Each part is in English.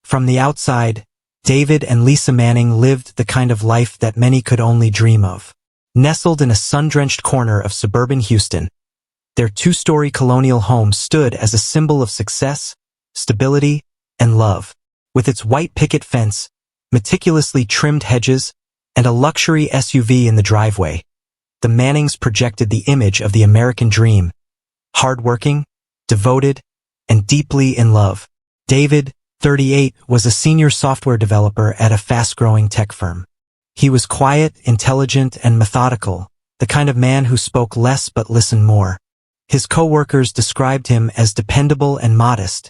From the outside, David and Lisa Manning lived the kind of life that many could only dream of. Nestled in a sun-drenched corner of suburban Houston, their two-story colonial home stood as a symbol of success, stability, and love. With its white picket fence, meticulously trimmed hedges, and a luxury SUV in the driveway, the Mannings projected the image of the American dream: hardworking, devoted, and deeply in love. David, 38, was a senior software developer at a fast-growing tech firm. He was quiet, intelligent, and methodical, the kind of man who spoke less but listened more. His co-workers described him as dependable and modest,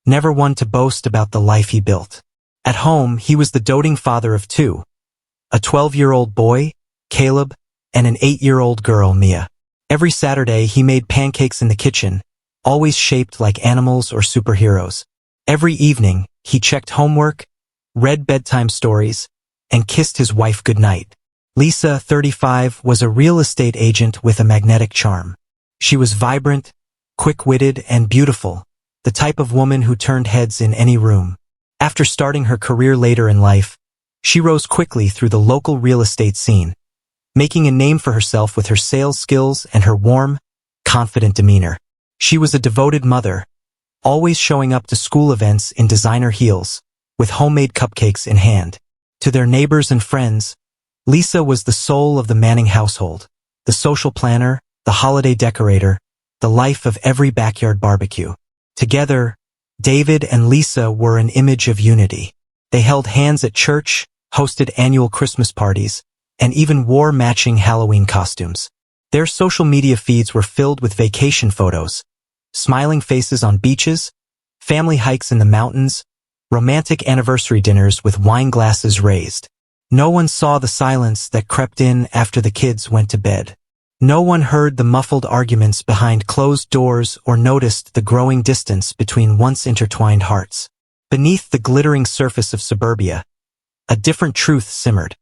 never one to boast about the life he built. At home, he was the doting father of two: a 12-year-old boy, Caleb, and an 8-year-old girl, Mia. Every Saturday, he made pancakes in the kitchen, always shaped like animals or superheroes. Every evening, he checked homework, read bedtime stories, and kissed his wife goodnight. Lisa, 35, was a real estate agent with a magnetic charm. She was vibrant, quick-witted, and beautiful, the type of woman who turned heads in any room. After starting her career later in life, she rose quickly through the local real estate scene, making a name for herself with her sales skills and her warm, confident demeanor. She was a devoted mother, always showing up to school events in designer heels, with homemade cupcakes in hand. To their neighbors and friends, Lisa was the soul of the Manning household, the social planner, the holiday decorator, the life of every backyard barbecue. Together, David and Lisa were an image of unity. They held hands at church, hosted annual Christmas parties, and even wore matching Halloween costumes. Their social media feeds were filled with vacation photos, smiling faces on beaches, family hikes in the mountains, romantic anniversary dinners with wine glasses raised. No one saw the silence that crept in after the kids went to bed. No one heard the muffled arguments behind closed doors or noticed the growing distance between once intertwined hearts. Beneath the glittering surface of suburbia, a different truth simmered.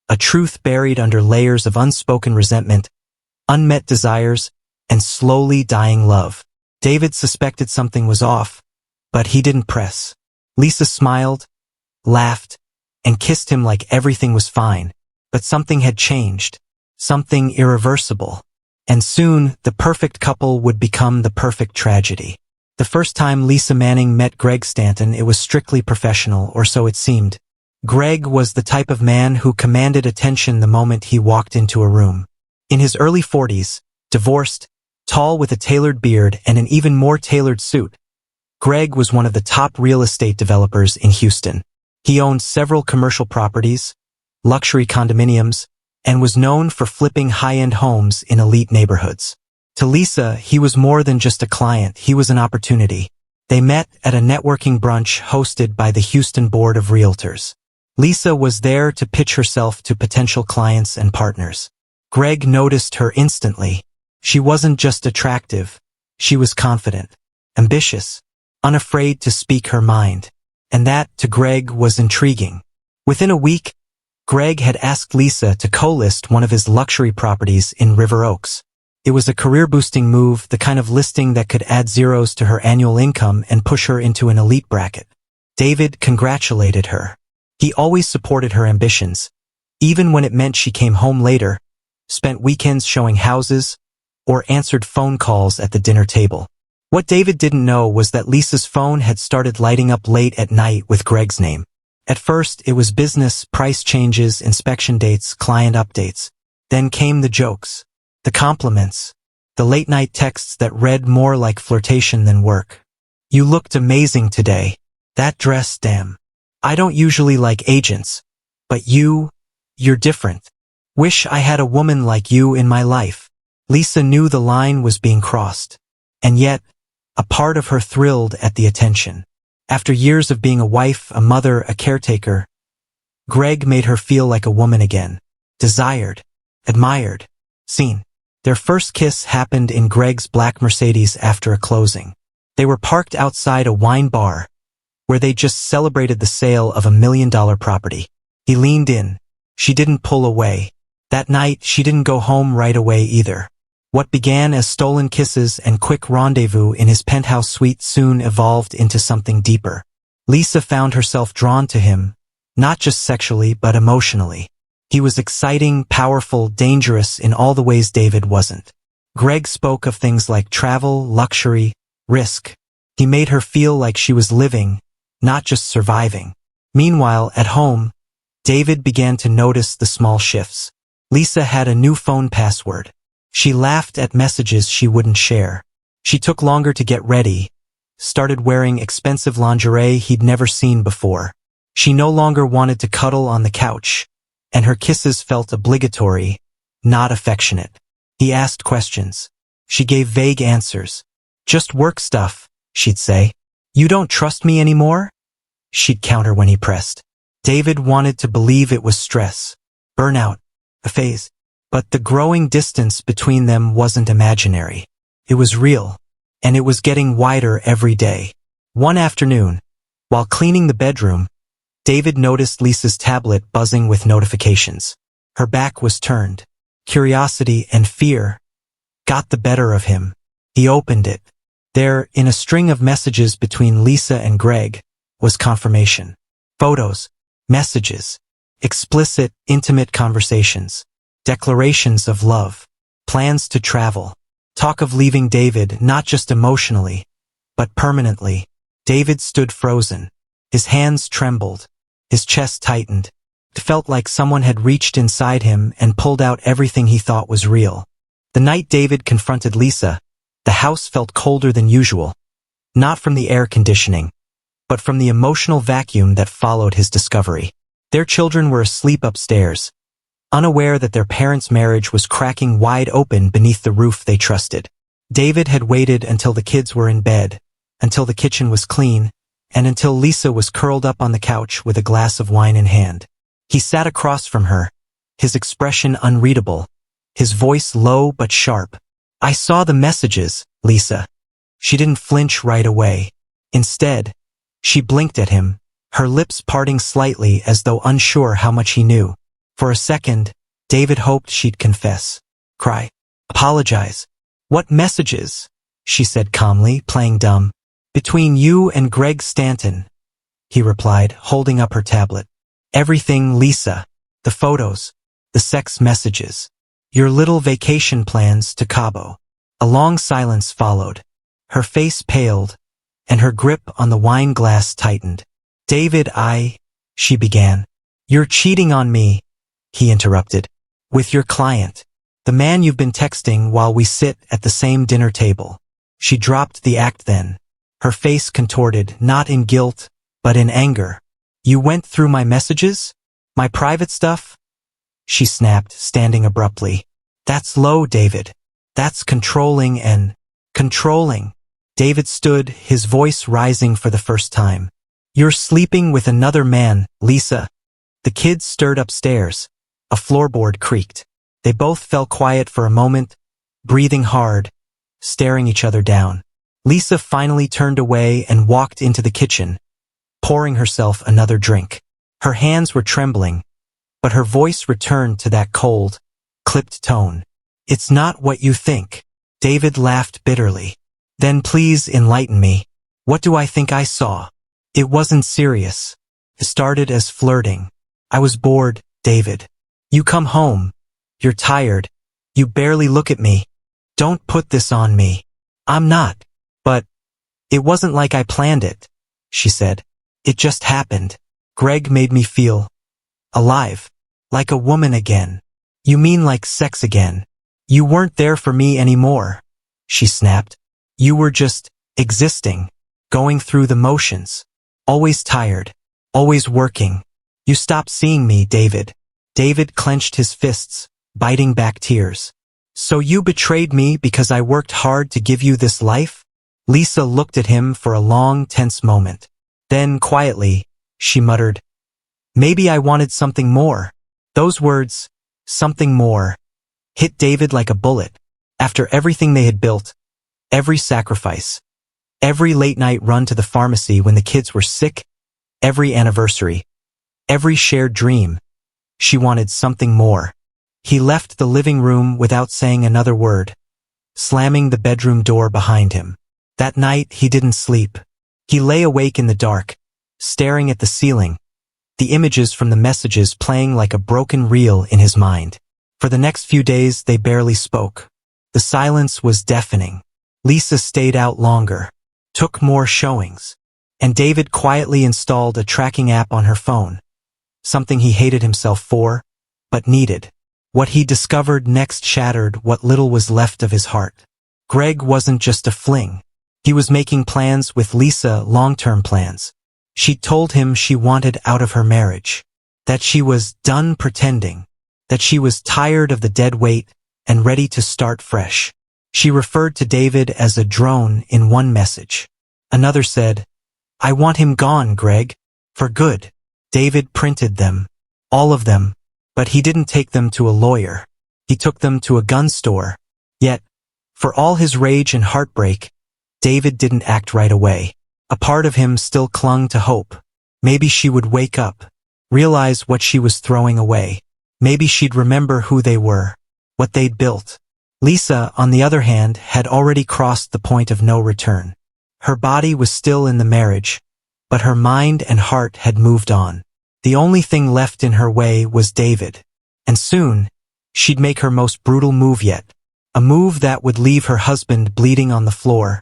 A truth buried under layers of unspoken resentment, unmet desires, and slowly dying love. David suspected something was off, but he didn't press. Lisa smiled, laughed, and kissed him like everything was fine, but something had changed. Something irreversible. And soon, the perfect couple would become the perfect tragedy. The first time Lisa Manning met Greg Stanton, it was strictly professional, or so it seemed. Greg was the type of man who commanded attention the moment he walked into a room. In his early 40s, divorced, tall with a tailored beard and an even more tailored suit, Greg was one of the top real estate developers in Houston. He owned several commercial properties, luxury condominiums, and was known for flipping high-end homes in elite neighborhoods. To Lisa, he was more than just a client, he was an opportunity. They met at a networking brunch hosted by the Houston Board of Realtors. Lisa was there to pitch herself to potential clients and partners. Greg noticed her instantly. She wasn't just attractive, she was confident, ambitious, unafraid to speak her mind. And that, to Greg, was intriguing. Within a week, Greg had asked Lisa to co-list one of his luxury properties in River Oaks. It was a career-boosting move, the kind of listing that could add zeros to her annual income and push her into an elite bracket. David congratulated her. He always supported her ambitions, even when it meant she came home later, spent weekends showing houses, or answered phone calls at the dinner table. What David didn't know was that Lisa's phone had started lighting up late at night with Greg's name. At first, it was business, price changes, inspection dates, client updates. Then came the jokes, the compliments, the late-night texts that read more like flirtation than work. "You looked amazing today. That dress, damn. I don't usually like agents, but you're different. Wish I had a woman like you in my life." Lisa knew the line was being crossed, and yet, a part of her thrilled at the attention. After years of being a wife, a mother, a caretaker, Greg made her feel like a woman again. Desired, admired, seen. Their first kiss happened in Greg's black Mercedes after a closing. They were parked outside a wine bar, where they just celebrated the sale of $1 million property. He leaned in. She didn't pull away. That night, she didn't go home right away either. What began as stolen kisses and quick rendezvous in his penthouse suite soon evolved into something deeper. Lisa found herself drawn to him, not just sexually but emotionally. He was exciting, powerful, dangerous in all the ways David wasn't. Greg spoke of things like travel, luxury, risk. He made her feel like she was living, not just surviving. Meanwhile, at home, David began to notice the small shifts. Lisa had a new phone password. She laughed at messages she wouldn't share. She took longer to get ready, started wearing expensive lingerie he'd never seen before. She no longer wanted to cuddle on the couch, and her kisses felt obligatory, not affectionate. He asked questions. She gave vague answers. Just work stuff, she'd say. You don't trust me anymore? She'd counter when he pressed. David wanted to believe it was stress, burnout, a phase. But the growing distance between them wasn't imaginary. It was real, and it was getting wider every day. One afternoon, while cleaning the bedroom, David noticed Lisa's tablet buzzing with notifications. Her back was turned. Curiosity and fear got the better of him. He opened it. There, in a string of messages between Lisa and Greg, was confirmation. Photos, messages, explicit, intimate conversations, declarations of love, plans to travel, talk of leaving David not just emotionally, but permanently. David stood frozen. His hands trembled. His chest tightened. It felt like someone had reached inside him and pulled out everything he thought was real. The night David confronted Lisa, the house felt colder than usual, not from the air conditioning, but from the emotional vacuum that followed his discovery. Their children were asleep upstairs, unaware that their parents' marriage was cracking wide open beneath the roof they trusted. David had waited until the kids were in bed, until the kitchen was clean, and until Lisa was curled up on the couch with a glass of wine in hand. He sat across from her, his expression unreadable, his voice low but sharp. I saw the messages, Lisa. She didn't flinch right away. Instead, she blinked at him, her lips parting slightly as though unsure how much he knew. For a second, David hoped she'd confess, cry, apologize. What messages? She said calmly, playing dumb. Between you and Greg Stanton, he replied, holding up her tablet. Everything, Lisa. The photos, the sex messages, your little vacation plans to Cabo. A long silence followed. Her face paled, and her grip on the wine glass tightened. David, she began. You're cheating on me, he interrupted. With your client. The man you've been texting while we sit at the same dinner table. She dropped the act then. Her face contorted, not in guilt, but in anger. You went through my messages? My private stuff? She snapped, standing abruptly. That's low, David. That's controlling and controlling. David stood, his voice rising for the first time. You're sleeping with another man, Lisa. The kids stirred upstairs. A floorboard creaked. They both fell quiet for a moment, breathing hard, staring each other down. Lisa finally turned away and walked into the kitchen, pouring herself another drink. Her hands were trembling, but her voice returned to that cold, clipped tone. It's not what you think. David laughed bitterly. Then please enlighten me. What do I think I saw? It wasn't serious. It started as flirting. I was bored, David. You come home. You're tired. You barely look at me. Don't put this on me. I'm not. But it wasn't like I planned it, she said. It just happened. Greg made me feel alive, like a woman again. You mean like sex again? You weren't there for me anymore, she snapped. You were just existing, going through the motions, always tired, always working. You stopped seeing me, David. David clenched his fists, biting back tears. So you betrayed me because I worked hard to give you this life? Lisa looked at him for a long, tense moment. Then, quietly, she muttered, maybe I wanted something more. Those words, something more, hit David like a bullet. After everything they had built, every sacrifice, every late-night run to the pharmacy when the kids were sick, every anniversary, every shared dream, she wanted something more. He left the living room without saying another word, slamming the bedroom door behind him. That night, he didn't sleep. He lay awake in the dark, staring at the ceiling, the images from the messages playing like a broken reel in his mind. For the next few days, they barely spoke. The silence was deafening. Lisa stayed out longer, took more showings, and David quietly installed a tracking app on her phone, something he hated himself for, but needed. What he discovered next shattered what little was left of his heart. Greg wasn't just a fling. He was making plans with Lisa, long-term plans. She'd told him she wanted out of her marriage, that she was done pretending, that she was tired of the dead weight and ready to start fresh. She referred to David as a drone in one message. Another said, "I want him gone, Greg. For good." David printed them, all of them, but he didn't take them to a lawyer. He took them to a gun store. Yet, for all his rage and heartbreak, David didn't act right away. A part of him still clung to hope. Maybe she would wake up, realize what she was throwing away. Maybe she'd remember who they were, what they'd built. Lisa, on the other hand, had already crossed the point of no return. Her body was still in the marriage, but her mind and heart had moved on. The only thing left in her way was David. And soon, she'd make her most brutal move yet. A move that would leave her husband bleeding on the floor,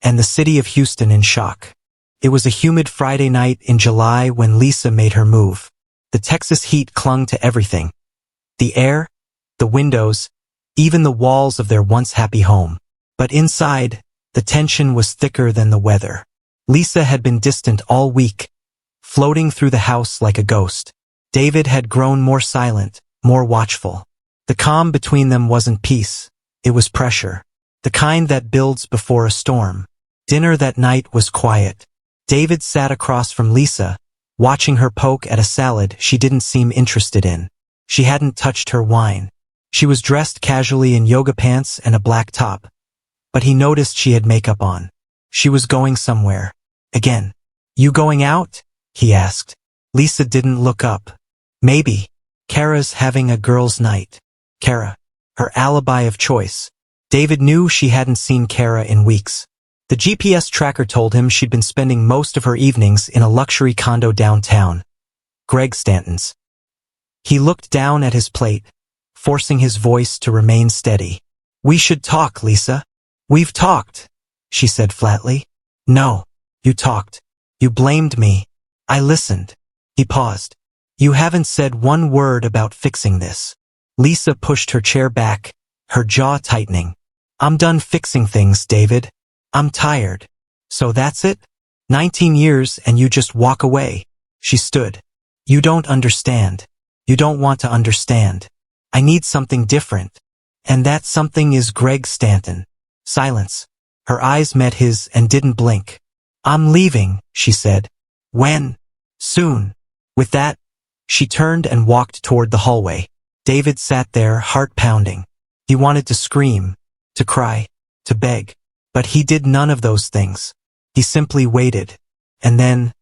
and the city of Houston in shock. It was a humid Friday night in July when Lisa made her move. The Texas heat clung to everything. The air, the windows, even the walls of their once happy home. But inside, the tension was thicker than the weather. Lisa had been distant all week, floating through the house like a ghost. David had grown more silent, more watchful. The calm between them wasn't peace, it was pressure. The kind that builds before a storm. Dinner that night was quiet. David sat across from Lisa, watching her poke at a salad she didn't seem interested in. She hadn't touched her wine. She was dressed casually in yoga pants and a black top. But he noticed she had makeup on. She was going somewhere. Again. "You going out?" he asked. Lisa didn't look up. "Maybe. Kara's having a girls' night." Kara. Her alibi of choice. David knew she hadn't seen Kara in weeks. The GPS tracker told him she'd been spending most of her evenings in a luxury condo downtown. Greg Stanton's. He looked down at his plate, forcing his voice to remain steady. "We should talk, Lisa." "We've talked," she said flatly. "No, you talked. You blamed me. I listened." He paused. "You haven't said one word about fixing this." Lisa pushed her chair back, her jaw tightening. "I'm done fixing things, David. I'm tired." "So that's it? 19 years and you just walk away." She stood. "You don't understand. You don't want to understand. I need something different. And that something is Greg Stanton." Silence. Her eyes met his and didn't blink. "I'm leaving," she said. "When?" "Soon." With that, she turned and walked toward the hallway. David sat there, heart pounding. He wanted to scream, to cry, to beg. But he did none of those things. He simply waited. And then,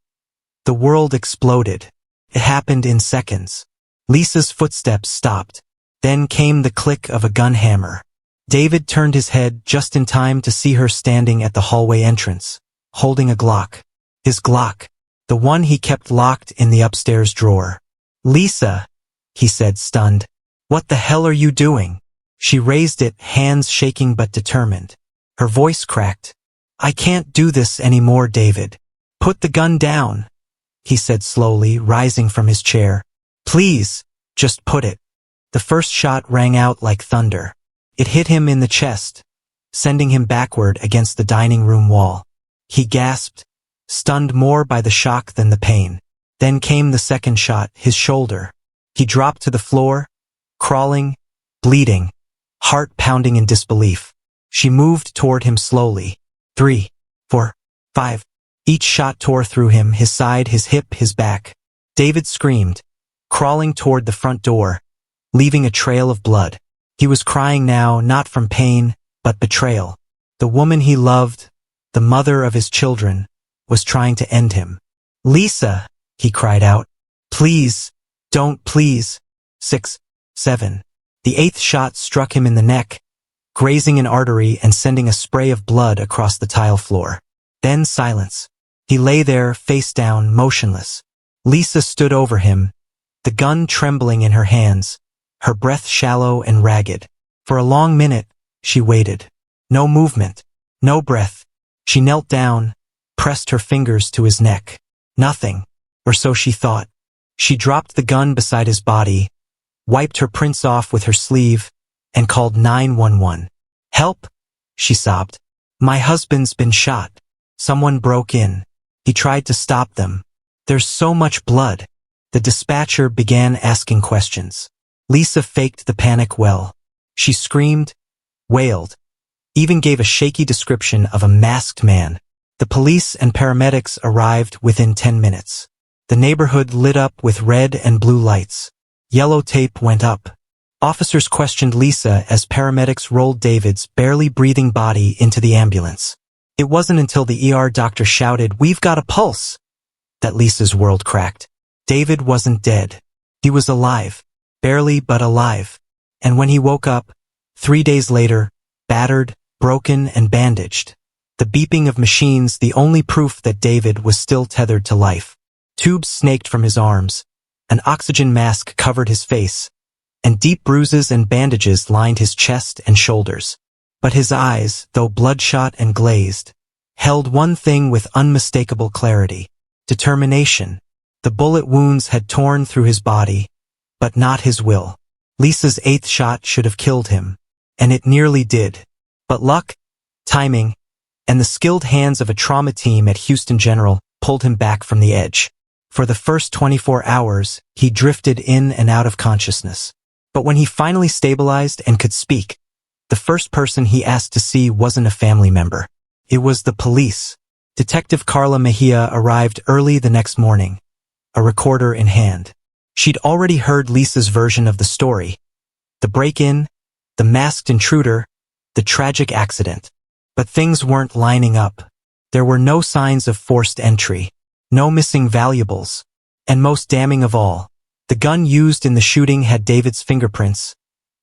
the world exploded. It happened in seconds. Lisa's footsteps stopped. Then came the click of a gun hammer. David turned his head just in time to see her standing at the hallway entrance, holding a Glock. His Glock, the one he kept locked in the upstairs drawer. "Lisa," he said, stunned. "What the hell are you doing?" She raised it, hands shaking but determined. Her voice cracked. "I can't do this anymore, David." "Put the gun down," he said slowly, rising from his chair. "Please, just put it." The first shot rang out like thunder. It hit him in the chest, sending him backward against the dining room wall. He gasped, stunned more by the shock than the pain. Then came the second shot, his shoulder. He dropped to the floor, crawling, bleeding, heart pounding in disbelief. She moved toward him slowly. 3, 4, 5. Each shot tore through him, his side, his hip, his back. David screamed, crawling toward the front door, leaving a trail of blood. He was crying now, not from pain, but betrayal. The woman he loved, the mother of his children, was trying to end him. "Lisa," he cried out. "Please, don't, please." 6, 7. The 8th shot struck him in the neck, grazing an artery and sending a spray of blood across the tile floor. Then silence. He lay there, face down, motionless. Lisa stood over him, the gun trembling in her hands, her breath shallow and ragged. For a long minute, she waited. No movement, no breath. She knelt down, pressed her fingers to his neck. Nothing, or so she thought. She dropped the gun beside his body, wiped her prints off with her sleeve, and called 911. "Help," she sobbed. "My husband's been shot. Someone broke in. He tried to stop them. There's so much blood." The dispatcher began asking questions. Lisa faked the panic well. She screamed, wailed, even gave a shaky description of a masked man. The police and paramedics arrived within 10 minutes. The neighborhood lit up with red and blue lights. Yellow tape went up. Officers questioned Lisa as paramedics rolled David's barely breathing body into the ambulance. It wasn't until the ER doctor shouted, "We've got a pulse," that Lisa's world cracked. David wasn't dead. He was alive. Barely, but alive. And when he woke up, 3 days later, battered, broken, and bandaged. The beeping of machines, the only proof that David was still tethered to life. Tubes snaked from his arms. An oxygen mask covered his face, and deep bruises and bandages lined his chest and shoulders. But his eyes, though bloodshot and glazed, held one thing with unmistakable clarity: determination. The bullet wounds had torn through his body, but not his will. Lisa's 8th shot should have killed him, and it nearly did. But luck, timing, and the skilled hands of a trauma team at Houston General pulled him back from the edge. For the first 24 hours, he drifted in and out of consciousness. But when he finally stabilized and could speak, the first person he asked to see wasn't a family member. It was the police. Detective Carla Mejia arrived early the next morning, a recorder in hand. She'd already heard Lisa's version of the story: the break-in, the masked intruder, the tragic accident. But things weren't lining up. There were no signs of forced entry, no missing valuables, and most damning of all, the gun used in the shooting had David's fingerprints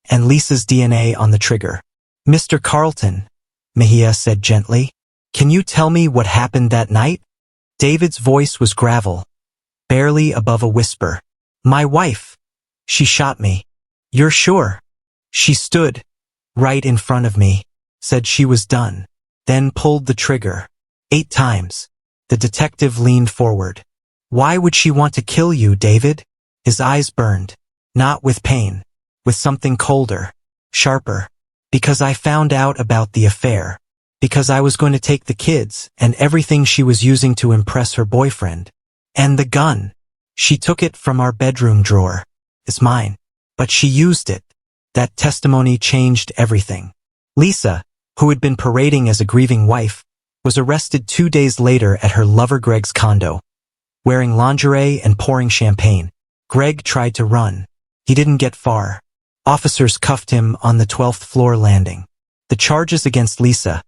and Lisa's DNA on the trigger. "Mr. Carlton," Mejia said gently, "can you tell me what happened that night?" David's voice was gravel, barely above a whisper. "My wife. She shot me." "You're sure?" "She stood right in front of me, said she was done, then pulled the trigger 8 times. The detective leaned forward. "Why would she want to kill you, David?" His eyes burned, not with pain, with something colder, sharper. "Because I found out about the affair. Because I was going to take the kids and everything she was using to impress her boyfriend. And the gun. She took it from our bedroom drawer. It's mine. But she used it." That testimony changed everything. Lisa, who had been parading as a grieving wife, was arrested 2 days later at her lover Greg's condo, wearing lingerie and pouring champagne. Greg tried to run. He didn't get far. Officers cuffed him on the 12th floor landing. The charges against Lisa: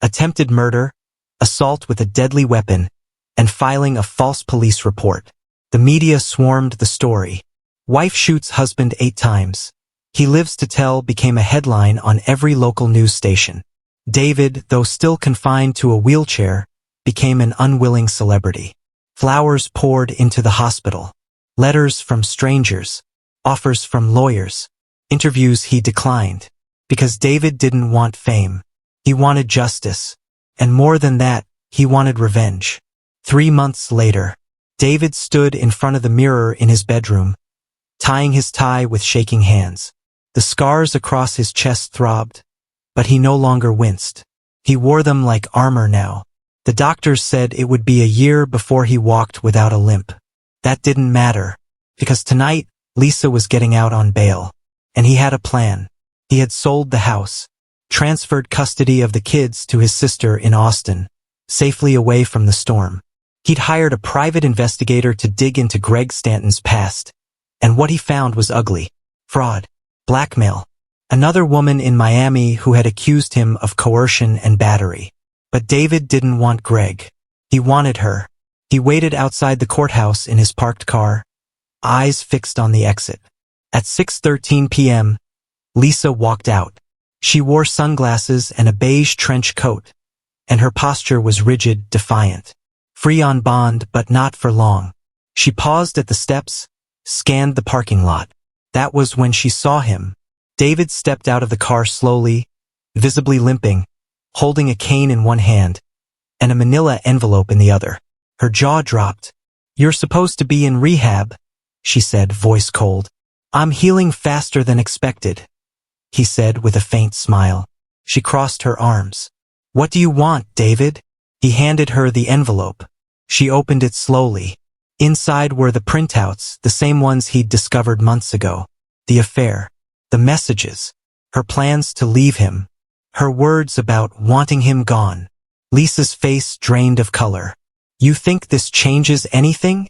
attempted murder, assault with a deadly weapon, and filing a false police report. The media swarmed the story. "Wife shoots husband 8 times. He lives to tell" became a headline on every local news station. David, though still confined to a wheelchair, became an unwilling celebrity. Flowers poured into the hospital. Letters from strangers. Offers from lawyers. Interviews he declined. Because David didn't want fame. He wanted justice. And more than that, he wanted revenge. 3 months later, David stood in front of the mirror in his bedroom, tying his tie with shaking hands. The scars across his chest throbbed, but he no longer winced. He wore them like armor now. The doctors said it would be a year before he walked without a limp. That didn't matter, because tonight, Lisa was getting out on bail. And he had a plan. He had sold the house, transferred custody of the kids to his sister in Austin, safely away from the storm. He'd hired a private investigator to dig into Greg Stanton's past, and what he found was ugly. Fraud. Blackmail. Another woman in Miami who had accused him of coercion and battery. But David didn't want Greg. He wanted her. He waited outside the courthouse in his parked car, eyes fixed on the exit. At 6:13 p.m., Lisa walked out. She wore sunglasses and a beige trench coat, and her posture was rigid, defiant. Free on bond, but not for long. She paused at the steps, scanned the parking lot. That was when she saw him. David stepped out of the car slowly, visibly limping, holding a cane in one hand and a manila envelope in the other. Her jaw dropped. "You're supposed to be in rehab," she said, voice cold. "I'm healing faster than expected," he said with a faint smile. She crossed her arms. "What do you want, David?" He handed her the envelope. She opened it slowly. Inside were the printouts, the same ones he'd discovered months ago. The affair. The messages. Her plans to leave him. Her words about wanting him gone. Lisa's face drained of color. "You think this changes anything?"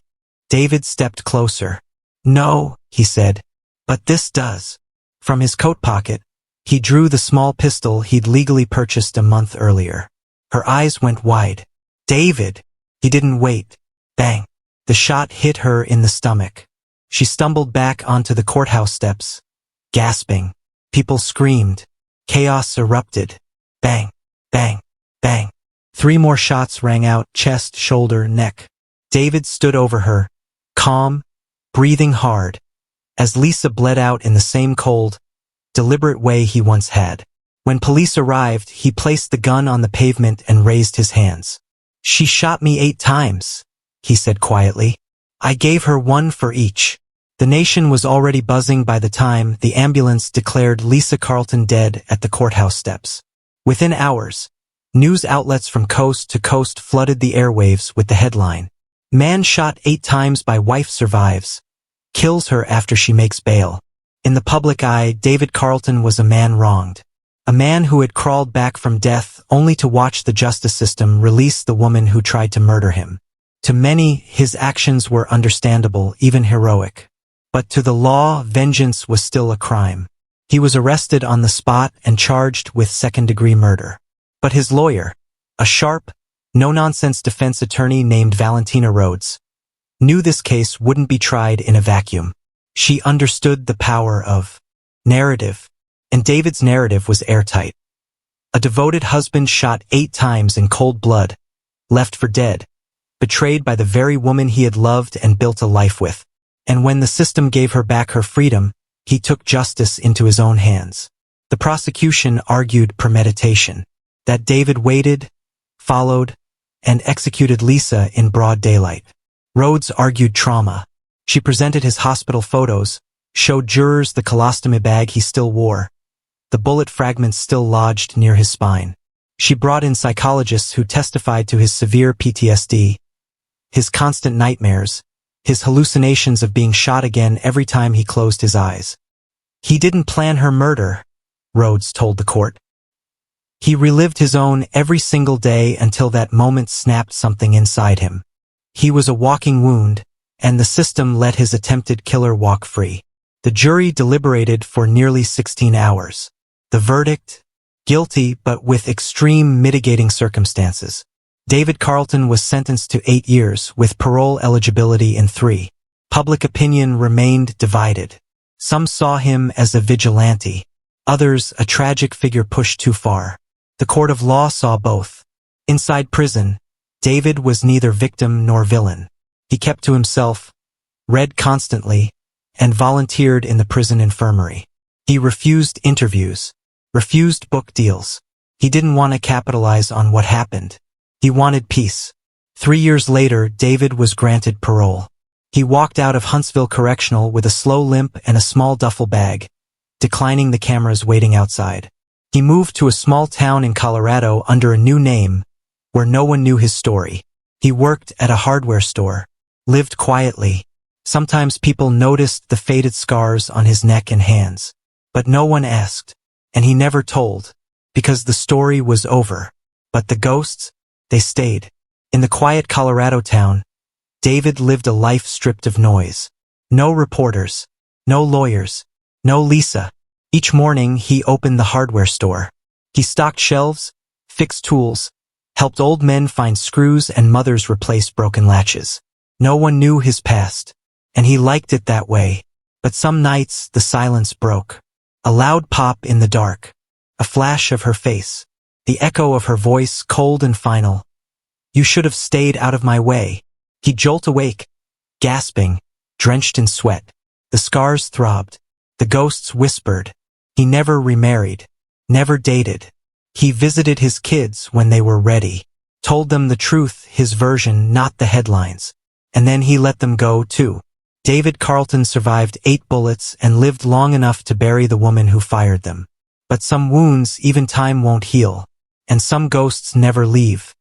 David stepped closer. "No," he said, "but this does." From his coat pocket, he drew the small pistol he'd legally purchased a month earlier. Her eyes went wide. "David!" He didn't wait. Bang. The shot hit her in the stomach. She stumbled back onto the courthouse steps, gasping. People screamed. Chaos erupted. Bang, bang, bang. 3 more shots rang out, chest, shoulder, neck. David stood over her, calm, breathing hard, as Lisa bled out in the same cold, deliberate way he once had. When police arrived, he placed the gun on the pavement and raised his hands. "She shot me 8 times, he said quietly. "I gave her 1 for each." The nation was already buzzing by the time the ambulance declared Lisa Carlton dead at the courthouse steps. Within hours, news outlets from coast to coast flooded the airwaves with the headline, "Man shot 8 times by wife survives. Kills her after she makes bail." In the public eye, David Carlton was a man wronged. A man who had crawled back from death only to watch the justice system release the woman who tried to murder him. To many, his actions were understandable, even heroic. But to the law, vengeance was still a crime. He was arrested on the spot and charged with second-degree murder. But his lawyer, a sharp, no-nonsense defense attorney named Valentina Rhodes, knew this case wouldn't be tried in a vacuum. She understood the power of narrative, and David's narrative was airtight. A devoted husband shot 8 times in cold blood, left for dead, betrayed by the very woman he had loved and built a life with. And when the system gave her back her freedom, he took justice into his own hands. The prosecution argued premeditation, that David waited, followed, and executed Lisa in broad daylight. Rhodes argued trauma. She presented his hospital photos, showed jurors the colostomy bag he still wore, the bullet fragments still lodged near his spine. She brought in psychologists who testified to his severe PTSD, his constant nightmares, his hallucinations of being shot again every time he closed his eyes. "He didn't plan her murder," Rhodes told the court. "He relived his own every single day until that moment snapped something inside him. He was a walking wound, and the system let his attempted killer walk free." The jury deliberated for nearly 16 hours. The verdict? Guilty, but with extreme mitigating circumstances. David Carlton was sentenced to 8 years, with parole eligibility in 3. Public opinion remained divided. Some saw him as a vigilante. Others, a tragic figure pushed too far. The court of law saw both. Inside prison, David was neither victim nor villain. He kept to himself, read constantly, and volunteered in the prison infirmary. He refused interviews, refused book deals. He didn't want to capitalize on what happened. He wanted peace. 3 years later, David was granted parole. He walked out of Huntsville Correctional with a slow limp and a small duffel bag, declining the cameras waiting outside. He moved to a small town in Colorado under a new name, where no one knew his story. He worked at a hardware store, lived quietly. Sometimes people noticed the faded scars on his neck and hands. But no one asked, and he never told, because the story was over. But the ghosts? They stayed. In the quiet Colorado town, David lived a life stripped of noise. No reporters, no lawyers, no Lisa. Each morning he opened the hardware store. He stocked shelves, fixed tools, helped old men find screws and mothers replace broken latches. No one knew his past, and he liked it that way. But some nights the silence broke. A loud pop in the dark, a flash of her face, the echo of her voice cold and final. You should have stayed out of my way. He'd jolt awake, gasping, drenched in sweat. The scars throbbed. The ghosts whispered. He never remarried, never dated. He visited his kids when they were ready, told them the truth, his version, not the headlines. And then he let them go, too. David Carlton survived 8 bullets and lived long enough to bury the woman who fired them. But some wounds even time won't heal, and some ghosts never leave.